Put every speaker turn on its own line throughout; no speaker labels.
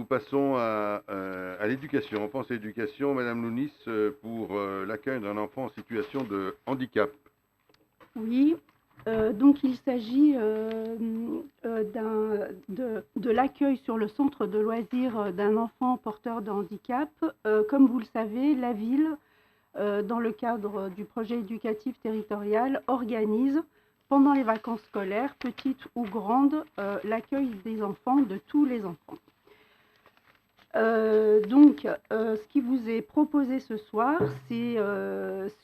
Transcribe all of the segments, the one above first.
passons à l'éducation. On pense à l'éducation, Madame Lounis, pour l'accueil d'un enfant en situation de handicap.
Oui, donc il s'agit de l'accueil sur le centre de loisirs d'un enfant porteur de handicap. Comme vous le savez, la ville, dans le cadre du projet éducatif territorial, organise pendant les vacances scolaires, petites ou grandes, l'accueil des enfants, de tous les enfants. Ce qui vous est proposé ce soir, c'est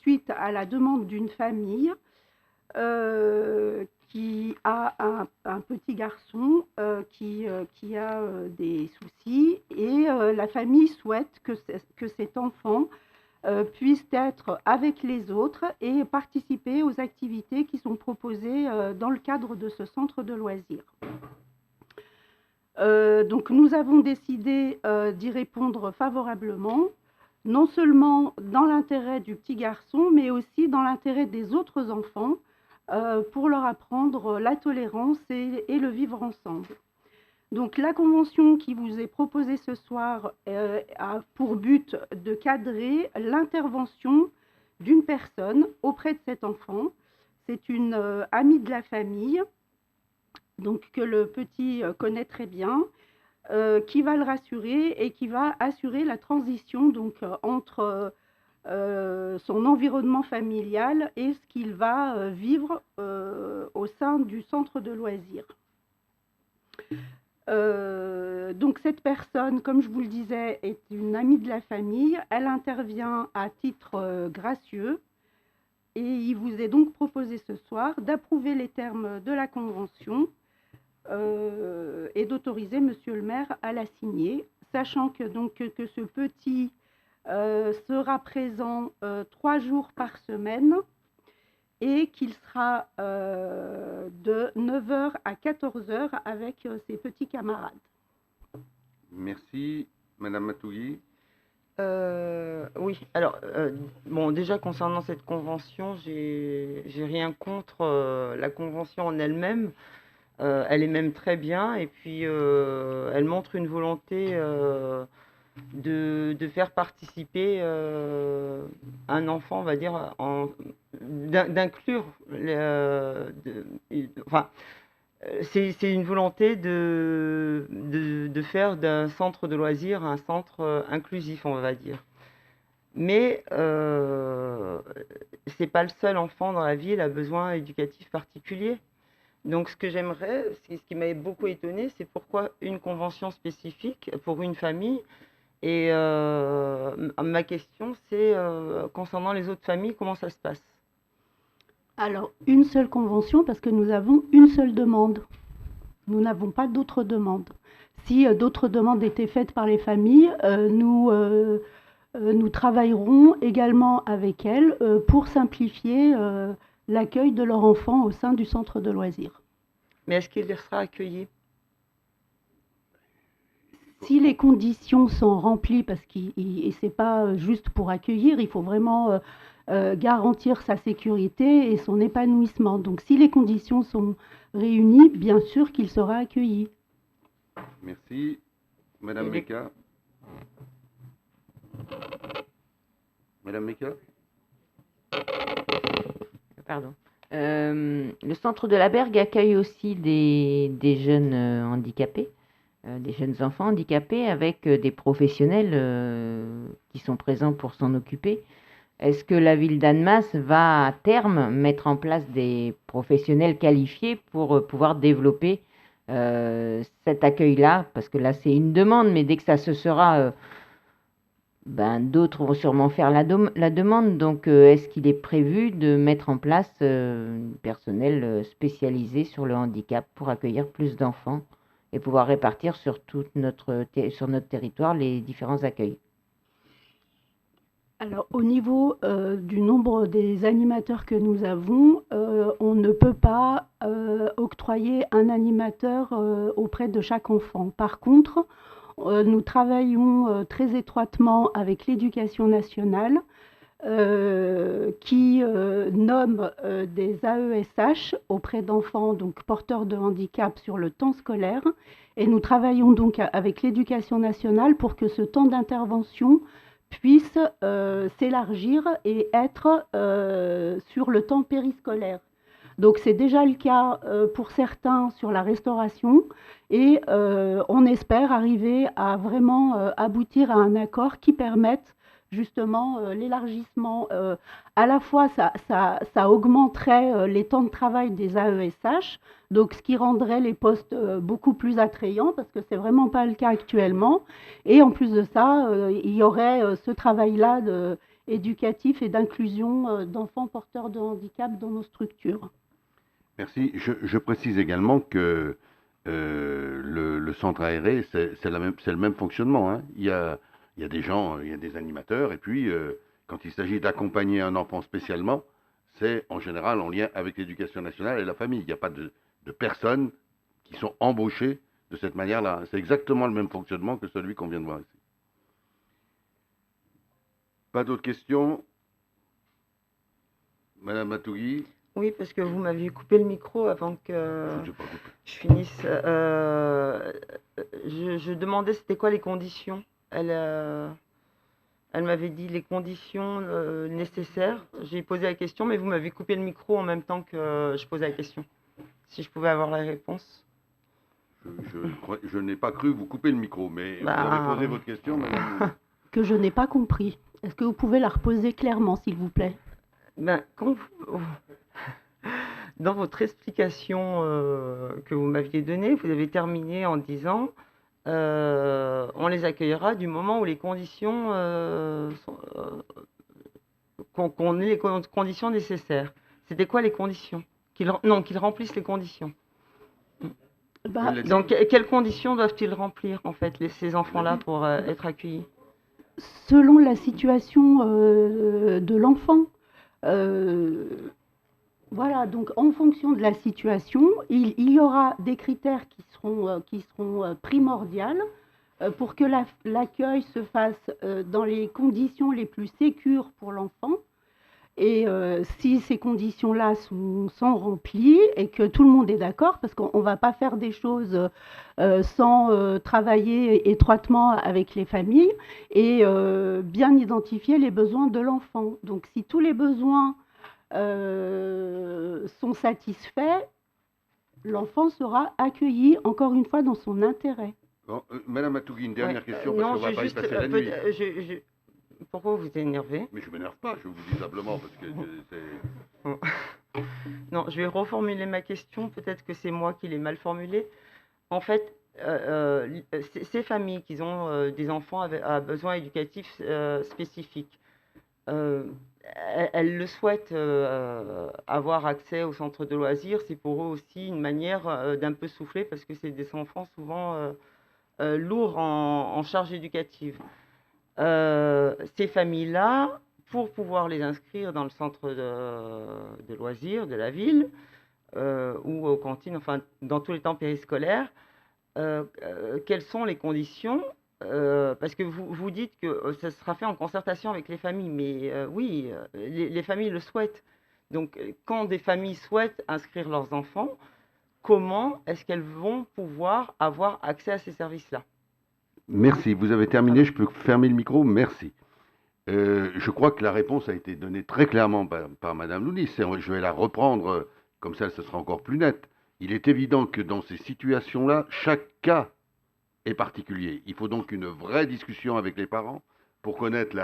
suite à la demande d'une famille qui a un petit garçon qui a des soucis, et la famille souhaite que cet enfant puisse être avec les autres et participer aux activités qui sont proposées dans le cadre de ce centre de loisirs. Donc nous avons décidé d'y répondre favorablement, non seulement dans l'intérêt du petit garçon, mais aussi dans l'intérêt des autres enfants, pour leur apprendre la tolérance et le vivre ensemble. Donc la convention qui vous est proposée ce soir a pour but de cadrer l'intervention d'une personne auprès de cet enfant. C'est une amie de la famille, donc que le petit connaît très bien, qui va le rassurer et qui va assurer la transition donc, entre son environnement familial et ce qu'il va vivre au sein du centre de loisirs. Donc cette personne, comme je vous le disais, est une amie de la famille. Elle intervient à titre gracieux, et il vous est donc proposé ce soir d'approuver les termes de la convention et d'autoriser Monsieur le maire à la signer, sachant que ce petit sera présent 3 jours par semaine et qu'il sera de 9 h à 14 h avec ses petits camarades.
Merci. Madame Matougui.
Oui, alors, bon, déjà concernant cette convention, j'ai rien contre la convention en elle-même. Elle est même très bien, et puis elle montre une volonté de faire participer un enfant, on va dire, d'inclure, enfin, c'est une volonté de faire d'un centre de loisirs un centre inclusif, on va dire. Mais c'est pas le seul enfant dans la ville à besoin éducatif particulier. Donc ce que j'aimerais, ce qui m'avait beaucoup étonné, c'est pourquoi une convention spécifique pour une famille. Et ma question, c'est concernant les autres familles, comment ça se passe?
Alors, une seule convention parce que nous avons une seule demande. Nous n'avons pas d'autres demandes. Si d'autres demandes étaient faites par les familles, nous travaillerons également avec elles pour simplifier l'accueil de leur enfant au sein du centre de loisirs.
Mais est-ce qu'il sera accueilli?
Si les conditions sont remplies, parce que ce n'est pas juste pour accueillir, il faut vraiment garantir sa sécurité et son épanouissement. Donc si les conditions sont réunies, bien sûr qu'il sera accueilli.
Merci. Madame Meka. Madame Meka.
Pardon. Le centre de la Bergue accueille aussi des jeunes handicapés, des jeunes enfants handicapés avec des professionnels qui sont présents pour s'en occuper. Est-ce que la ville d'Annemasse va à terme mettre en place des professionnels qualifiés pour pouvoir développer cet accueil-là? Parce que là, c'est une demande, mais dès que ça se sera... d'autres vont sûrement faire la demande. Donc, est-ce qu'il est prévu de mettre en place un personnel spécialisé sur le handicap pour accueillir plus d'enfants et pouvoir répartir sur notre territoire les différents accueils?
Alors, au niveau du nombre des animateurs que nous avons, on ne peut pas octroyer un animateur auprès de chaque enfant. Par contre, nous travaillons très étroitement avec l'Éducation nationale qui nomme des AESH auprès d'enfants donc porteurs de handicap sur le temps scolaire. Et nous travaillons donc avec l'Éducation nationale pour que ce temps d'intervention puisse s'élargir et être sur le temps périscolaire. Donc c'est déjà le cas pour certains sur la restauration et on espère arriver à vraiment aboutir à un accord qui permette justement l'élargissement. À la fois ça augmenterait les temps de travail des AESH, donc ce qui rendrait les postes beaucoup plus attrayants parce que c'est vraiment pas le cas actuellement. Et en plus de ça, il y aurait ce travail-là éducatif et d'inclusion d'enfants porteurs de handicap dans nos structures.
Merci. Je précise également que le centre aéré, c'est le même fonctionnement, hein. Il y a des gens, il y a des animateurs, et puis quand il s'agit d'accompagner un enfant spécialement, c'est en général en lien avec l'éducation nationale et la famille. Il n'y a pas de personnes qui sont embauchées de cette manière-là. C'est exactement le même fonctionnement que celui qu'on vient de voir ici. Pas d'autres questions? Madame Matougui?
Oui, parce que vous m'aviez coupé le micro avant que
Je ne sais pas.
je finisse. Je demandais c'était quoi les conditions. Elle m'avait dit les conditions nécessaires. J'ai posé la question, mais vous m'avez coupé le micro en même temps que je posais la question. Si je pouvais avoir la réponse.
Je n'ai pas cru vous couper le micro, mais vous
Bah.
avez posé votre question, madame.
Que je n'ai pas compris. Est-ce que vous pouvez la reposer clairement, s'il vous plaît?
Ben, dans votre explication que vous m'aviez donnée, vous avez terminé en disant on les accueillera du moment où les conditions qu'on ait les conditions nécessaires. C'était quoi les conditions? Qu'ils remplissent les conditions.
Bah,
Donc, quelles conditions doivent-ils remplir, en fait, ces enfants-là, pour être accueillis?
selon la situation de l'enfant. Voilà, donc en fonction de la situation, il y aura des critères qui seront primordiaux pour que l'accueil se fasse dans les conditions les plus sécures pour l'enfant. Et si ces conditions-là sont remplies et que tout le monde est d'accord, parce qu'on ne va pas faire des choses sans travailler étroitement avec les familles et bien identifier les besoins de l'enfant. Donc si tous les besoins sont satisfaits, l'enfant sera accueilli, encore une fois, dans son intérêt.
Bon, Madame Matougui, une dernière question,
non,
parce qu'on ne va pas y passer la nuit.
Pourquoi vous énervez?
Mais je ne m'énerve pas, je vous dis simplement, parce que c'est...
Non, je vais reformuler ma question, peut-être que c'est moi qui l'ai mal formulée. En fait, ces familles qui ont des enfants à besoins éducatifs spécifiques, elles le souhaitent avoir accès au centre de loisirs. C'est pour eux aussi une manière d'un peu souffler parce que c'est des enfants souvent lourds en charge éducative. Ces familles-là, pour pouvoir les inscrire dans le centre de loisirs de la ville ou aux cantines, enfin dans tous les temps périscolaires, quelles sont les conditions? Parce que vous dites que ça sera fait en concertation avec les familles, mais oui, les familles le souhaitent. Donc, quand des familles souhaitent inscrire leurs enfants, comment est-ce qu'elles vont pouvoir avoir accès à ces services-là?
Merci, vous avez terminé, je peux fermer le micro, merci. Je crois que la réponse a été donnée très clairement par Madame Lounis. Je vais la reprendre, comme ça, ce sera encore plus net. Il est évident que dans ces situations-là, chaque cas est particulier. Il faut donc une vraie discussion avec les parents pour connaître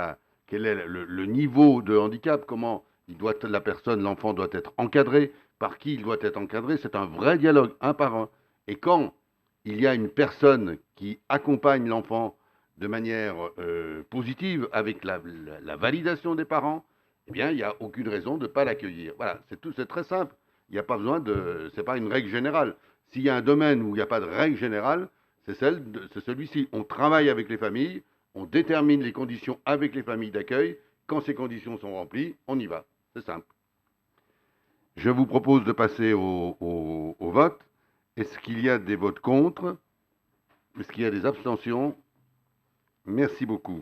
quel est le niveau de handicap, comment l'enfant doit être encadré, par qui il doit être encadré. C'est un vrai dialogue, un par un. Et quand il y a une personne qui accompagne l'enfant de manière positive, avec la validation des parents, eh bien, il n'y a aucune raison de ne pas l'accueillir. Voilà, c'est très simple. Il n'y a pas besoin c'est pas une règle générale. S'il y a un domaine où il n'y a pas de règle générale, c'est celui-ci. On travaille avec les familles, on détermine les conditions avec les familles d'accueil. Quand ces conditions sont remplies, on y va. C'est simple. Je vous propose de passer au vote. Est-ce qu'il y a des votes contre? Est-ce qu'il y a des abstentions? Merci beaucoup.